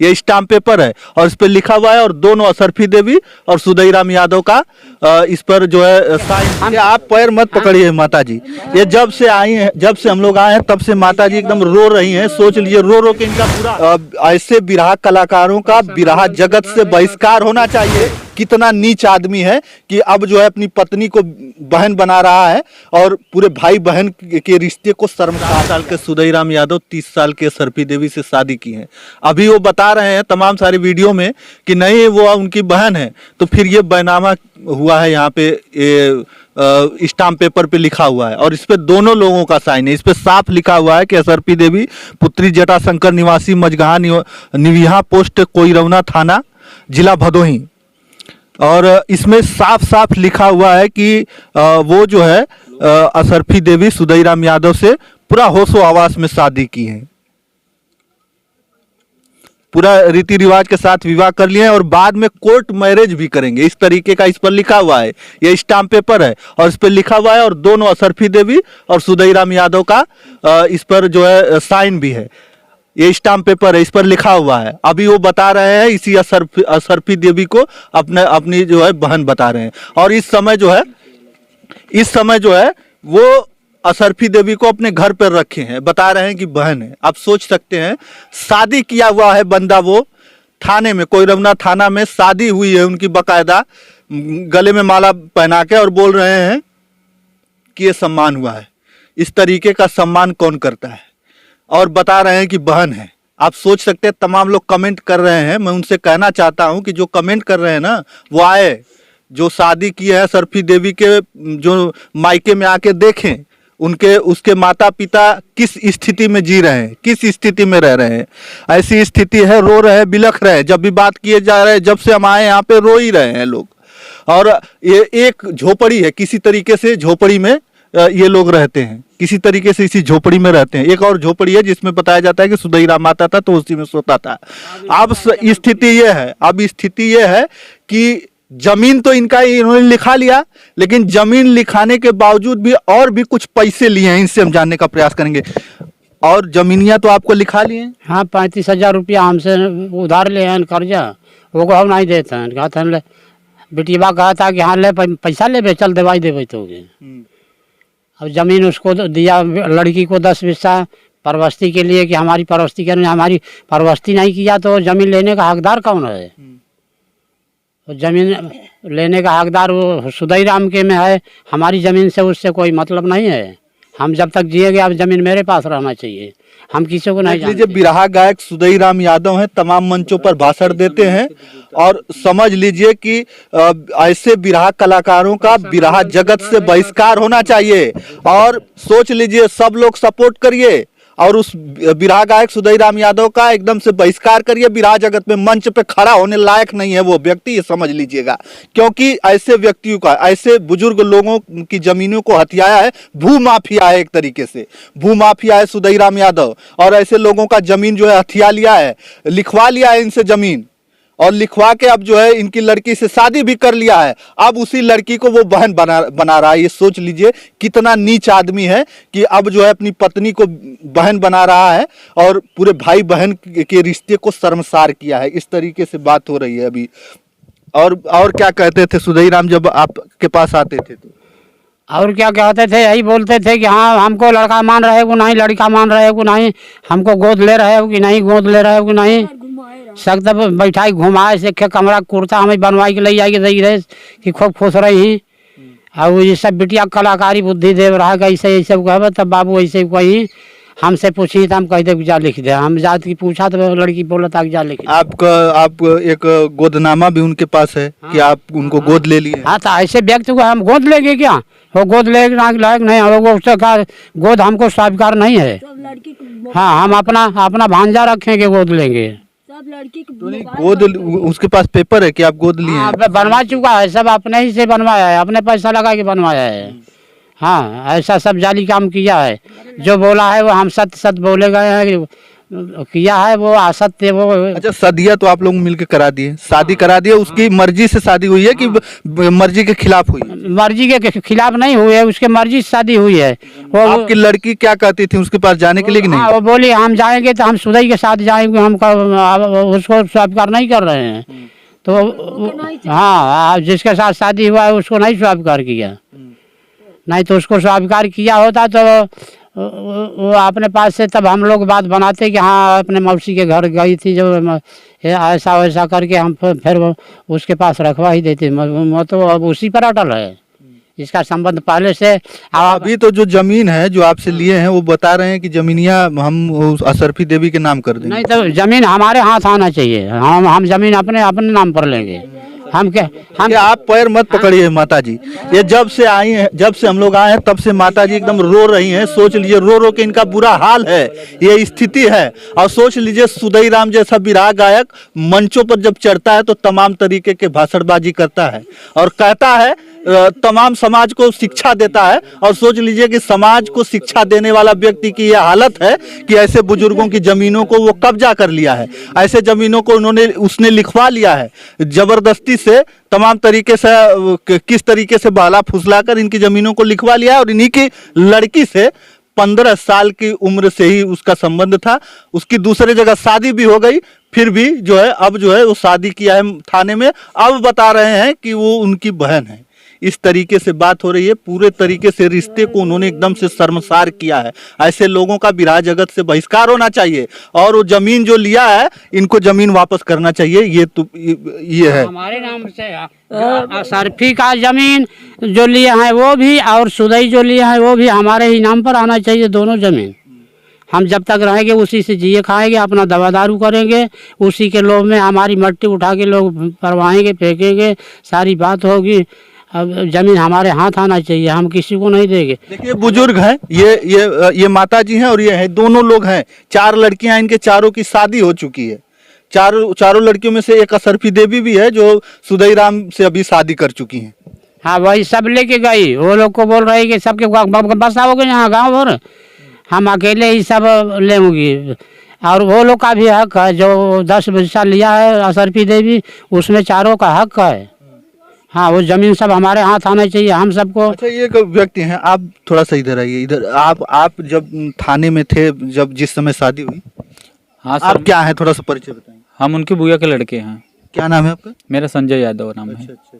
ये stamp paper है और इस पर लिखा हुआ है, और दोनों असरफी देवी और सुधईराम यादव का इस पर जो है साइन। ये आप पैर मत पकड़िए माता जी, ये जब से आई हैं, जब से हम लोग आए हैं तब से माता जी एकदम रो रही हैं। सोच लीजिए, रो रो के इनका पूरा ऐसे बिरहा कलाकारों का बिरहा जगत से बहिष्कार होना चाहिए। कितना नीच आदमी है कि अब जो है अपनी पत्नी को बहन बना रहा है और पूरे भाई बहन के रिश्ते को शर्मसार। 7 साल के सुधईराम यादव 30 साल के असरफी देवी से शादी की है। अभी वो बता रहे हैं तमाम सारी वीडियो में कि नहीं वो उनकी बहन है, तो फिर ये बैनामा हुआ है। यहाँ पे स्टाम्प पेपर पे लिखा हुआ है और इस पे दोनों लोगों का साइन है। इस पे साफ लिखा हुआ है कि असरफी देवी पुत्री जटाशंकर निवासी मजगहा निविहा पोस्ट कोइरौना थाना जिला भदोही। और इसमें साफ साफ लिखा हुआ है कि वो जो है असरफी देवी सुधईराम यादव से पूरा होशो आवास में शादी की है, पूरा रीति रिवाज के साथ विवाह कर लिए हैं और बाद में कोर्ट मैरिज भी करेंगे। इस तरीके का इस पर लिखा हुआ है। ये स्टाम्प पेपर है और इस पर लिखा हुआ है, और दोनों असरफी देवी और सुधईराम यादव का इस पर जो है साइन भी है। ये स्टाम्प पेपर है, इस पर लिखा हुआ है। अभी वो बता रहे हैं इसी असरफी देवी को अपनी जो है बहन बता रहे हैं। और इस समय जो है वो असरफी देवी को अपने घर पर रखे हैं, बता रहे हैं कि बहन है। आप सोच सकते हैं, शादी किया हुआ है बंदा, वो थाने में कोइरौना थाना में शादी हुई है उनकी बकायदा, गले में माला पहना के, और बोल रहे हैं कि ये सम्मान हुआ है। इस तरीके का सम्मान कौन करता है? और बता रहे हैं कि बहन है। आप सोच सकते हैं, तमाम लोग कमेंट कर रहे हैं। मैं उनसे कहना चाहता हूं कि जो कमेंट कर रहे हैं ना, वो आए, जो शादी की है असरफी देवी के, जो मायके में आके देखें उसके माता पिता किस स्थिति में जी रहे हैं, किस स्थिति में रह रहे हैं। ऐसी स्थिति है, रो रहे हैं, बिलख रहे हैं। जब भी बात किए जा रहे हैं, जब से हम आए यहाँ पे रो ही रहे हैं लोग। और ये एक झोपड़ी है, किसी तरीके से झोपड़ी में ये लोग रहते हैं, किसी तरीके से इसी झोपड़ी में रहते हैं। एक और झोपड़ी है जिसमें बताया जाता है कि सुधईराम आता था तो उसी में सोता था। अब स्थिति ये है कि जमीन तो इन्होंने लिखा लिया, लेकिन जमीन लिखाने के बावजूद भी और भी कुछ पैसे लिए हैं। इनसे हम जानने का प्रयास करेंगे। और जमीनियां तो आपको लिखा लिए हैं? हाँ, 35,000 रुपया हमसे उधार ले हैं कर्जा, वो हम नहीं देते हैं। कहा था बेटीबा कहा था कि हाँ ले पैसा ले, चल दवाई देवे तो। अब जमीन उसको दिया, लड़की को 10 हिस्सा परवस्ती के लिए, कि हमारी परवस्ती करने, हमारी परवस्ती नहीं किया तो जमीन लेने का हकदार कौन है? तो जमीन लेने का हकदार वो सुधईराम के में है, हमारी ज़मीन से उससे कोई मतलब नहीं है। हम जब तक जिएंगे अब ज़मीन मेरे पास रहना चाहिए, हम किसी को नहीं जानते। बिरहा गायक सुधईराम यादव हैं, तमाम मंचों पर भाषण देते हैं, और समझ लीजिए कि ऐसे बिरहा कलाकारों का बिरहा जगत से बहिष्कार होना चाहिए। और सोच लीजिए, सब लोग सपोर्ट करिए और उस बिरहा गायक सुधईराम यादव का एकदम से बहिष्कार करिए। बिरहा जगत में मंच पे खड़ा होने लायक नहीं है वो व्यक्ति, ये समझ लीजिएगा। क्योंकि ऐसे व्यक्तियों का, ऐसे बुजुर्ग लोगों की जमीनों को हथियाया है। भूमाफिया है, एक तरीके से भूमाफिया है सुधईराम यादव, और ऐसे लोगों का जमीन जो है हथिया लिया है, लिखवा लिया है इनसे जमीन, और लिखवा के अब जो है इनकी लड़की से शादी भी कर लिया है। अब उसी लड़की को वो बहन बना रहा है। ये सोच लीजिए कितना नीच आदमी है कि अब जो है अपनी पत्नी को बहन बना रहा है और पूरे भाई बहन के रिश्ते को शर्मसार किया है। इस तरीके से बात हो रही है अभी। और क्या कहते थे सुधईराम जब आपके पास आते थे तो? और क्या कहते थे, यही बोलते थे कि हाँ हमको लड़का मान रहे हो नहीं, लड़का मान रहे हो नहीं, हमको गोद ले रहे हो कि नहीं, गोद ले रहे हो कि नहीं। सख्त बैठाई घुमाए से कमरा कुर्ता हमें बनवाई के ले जाके दे रहे कि खूब खुश रही। और ये सब बिटिया कलाकारी बुद्धि देव रहा, ऐसे ऐसे कहे तब बाबू ऐसे कही, हमसे पूछी तो हम कह दे जा लिख दे। हम जात की पूछा तो लड़की बोला था कि जा लिख। आप एक गोदनामा भी उनके पास है? हाँ, कि आप उनको गोद ले लिए? हाँ, तो ऐसे व्यक्ति को हम गोद लेंगे क्या? वो गोद ले लायक नहीं है, वो उससे गोद हमको स्वीकार नहीं है। हाँ, हम अपना भांजा रखेंगे, गोद लेंगे। तो नहीं, गोद उसके पास पेपर है कि आप गोद लिए हैं? बनवा चुका है, सब अपने ही से बनवाया है, अपने पैसा लगा के बनवाया है। हाँ, ऐसा सब जाली काम किया है। जो बोला है वो हम सत्य बोले गए हैं। किया है वो असत्य वो। अच्छा, सदिया तो आप लोग मिलकर करा दिए, शादी करा दिए, उसकी मर्जी से शादी हुई है कि मर्जी के खिलाफ हुई है? मर्जी के खिलाफ नहीं हुई है, उसके मर्जी से शादी हुई है। वो आपकी लड़की क्या कहती थी उसके पास जाने के लिए कि हाँ, नहीं? वो बोली हम जाएंगे तो हम सुदई के साथ जाएंगे, हम उसको स्वीकार नहीं कर रहे हैं। तो हाँ, जिसके साथ शादी हुआ है उसको नहीं स्वीकार किया, नहीं तो उसको स्वीकार किया होता तो वो अपने पास से तब हम लोग बात बनाते कि हाँ अपने मौसी के घर गई थी जो ऐसा वैसा करके हम फिर वो उसके पास रखवा ही देते। वो तो अब उसी पर अटल है, इसका संबंध पहले से। अभी तो जो जमीन है जो आपसे लिए हैं वो बता रहे हैं कि जमीनिया हम उस असरफी देवी के नाम कर देंगे। नहीं तो जमीन हमारे हाथ आना चाहिए, हम जमीन अपने अपने नाम पर लेंगे। हम क्या हम ये आप पैर मत पकड़िए माता जी, ये जब से आई हैं, जब से हम लोग आए हैं तब से माता जी एकदम रो रही हैं। सोच लीजिए, रो रो के इनका बुरा हाल है, ये स्थिति है। और सोच लीजिए सुदई राम जैसा विराह गायक मंचों पर जब चढ़ता है तो तमाम तरीके के भाषणबाजी करता है और कहता है, तमाम समाज को शिक्षा देता है। और सोच लीजिए कि समाज को शिक्षा देने वाला व्यक्ति की यह हालत है कि ऐसे बुजुर्गों की जमीनों को वो कब्जा कर लिया है, ऐसे जमीनों को उसने लिखवा लिया है जबरदस्ती से, तमाम तरीके से किस तरीके से बहला फुसला कर इनकी जमीनों को लिखवा लिया है। और इन्हीं की लड़की से 15 साल की उम्र से ही उसका संबंध था, उसकी दूसरे जगह शादी भी हो गई, फिर भी जो है अब जो है वो शादी किया है थाने में। अब बता रहे हैं कि वो उनकी बहन है। इस तरीके से बात हो रही है, पूरे तरीके से रिश्ते को उन्होंने एकदम से शर्मसार किया है। ऐसे लोगों का विराह जगत से बहिष्कार होना चाहिए और वो जमीन जो लिया है इनको जमीन वापस करना चाहिए। ये है हमारे नाम से सरफी का जमीन जो लिए हैं वो भी और सुदई जो लिए हैं वो भी हमारे ही नाम पर आना चाहिए, दोनों जमीन। हम जब तक रहेंगे उसी से जिए खाएंगे, अपना दवा दारू करेंगे, उसी के लोभ में हमारी मट्टी उठा के लोग परवाएंगे, फेंकेंगे, सारी बात होगी। अब जमीन हमारे हाथ आना चाहिए, हम किसी को नहीं देंगे। देखिए बुजुर्ग हैं, ये माता जी हैं और ये हैं, दोनों लोग हैं। 4 लड़कियां, इनके चारों की शादी हो चुकी है। चारों लड़कियों में से एक असरफी देवी भी है जो सुदई राम से अभी शादी कर चुकी हैं। हाँ, वही सब लेके गई, वो लोग को बोल रही कि सबके बसाओगे यहाँ गाँव भर, हम अकेले ही सब लेंगी। और वो लोग का भी हक है, जो 10 पैसा लिया है असरफी देवी, उसमें चारों का हक है। हाँ, वो जमीन सब हमारे हाथ आना चाहिए हम सबको। अच्छा, ये एक व्यक्ति हैं, आप थोड़ा सा इधर आइए। इधर आप जब थाने में थे, जब जिस समय शादी हुई, हाँ सर, आप क्या हैं, थोड़ा सा परिचय बताएं। हम उनके बुआ के लड़के हैं। क्या नाम है आपका? मेरा संजय यादव नाम है। अच्छा।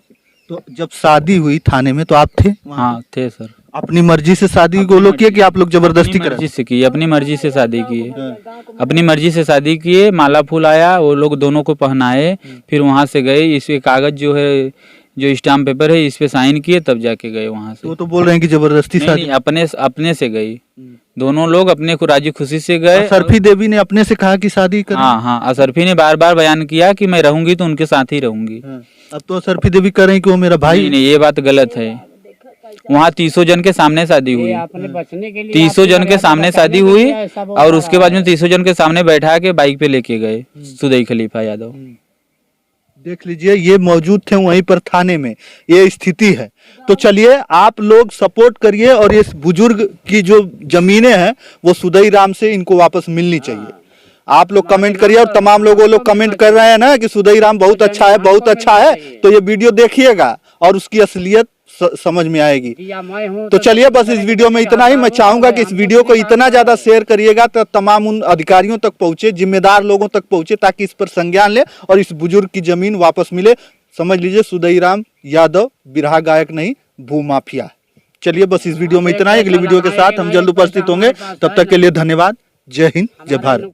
तो जब शादी हुई थाने में तो आप थे वहाँ? हाँ थे सर। अपनी मर्जी से शादी को लोग किए कि आप लोग जबरदस्ती अपनी करा? मर्जी से की, अपनी मर्जी से शादी किए, अपनी मर्जी से शादी किए। माला फूल आया, वो लोग दोनों को पहनाए, फिर वहाँ से गए। इसके कागज जो है, जो स्टाम्प पेपर है, इस पे साइन किए, तब जाके गए वहाँ से। तो बोल रहे हैं कि जबरदस्ती नहीं, शादी? नहीं, अपने से गई, दोनों लोग अपने को राजी खुशी से गए। असरफी देवी ने अपने से कहा कि शादी करें? हाँ, असरफी ने बार बार बयान किया कि मैं रहूंगी तो उनके साथ ही रहूंगी। अब तो असरफी देवी कह रहे हैं कि वो मेरा भाई। नहीं, ये बात गलत है। वहाँ 300 जन के सामने शादी हुई, 300 जन के सामने शादी हुई, और उसके बाद में 300 जन के सामने बैठा के बाइक पे लेके गए सुदई खलीफा यादव। देख लीजिए, ये मौजूद थे वहीं पर थाने में, ये स्थिति है। तो चलिए आप लोग सपोर्ट करिए और इस बुजुर्ग की जो जमीनें हैं वो सुदई राम से इनको वापस मिलनी चाहिए। आप लोग कमेंट करिए और तमाम लोग कमेंट कर रहे हैं ना कि सुदई राम बहुत अच्छा है, बहुत अच्छा है। तो ये वीडियो देखिएगा और उसकी असलियत समझ में आएगी। तो चलिए बस इस वीडियो में इतना ही। मैं चाहूंगा कि इस वीडियो को इतना ज्यादा शेयर करिएगा तो तमाम उन अधिकारियों तक पहुंचे, जिम्मेदार लोगों तक पहुंचे, ताकि इस पर संज्ञान ले और इस बुजुर्ग की जमीन वापस मिले। समझ लीजिए सुदई राम यादव बिरहा गायक नहीं, भूमाफिया। चलिए बस इस वीडियो में इतना ही। अगली वीडियो के साथ हम जल्द उपस्थित होंगे, तब तक के लिए धन्यवाद। जय हिंद, जय भारत।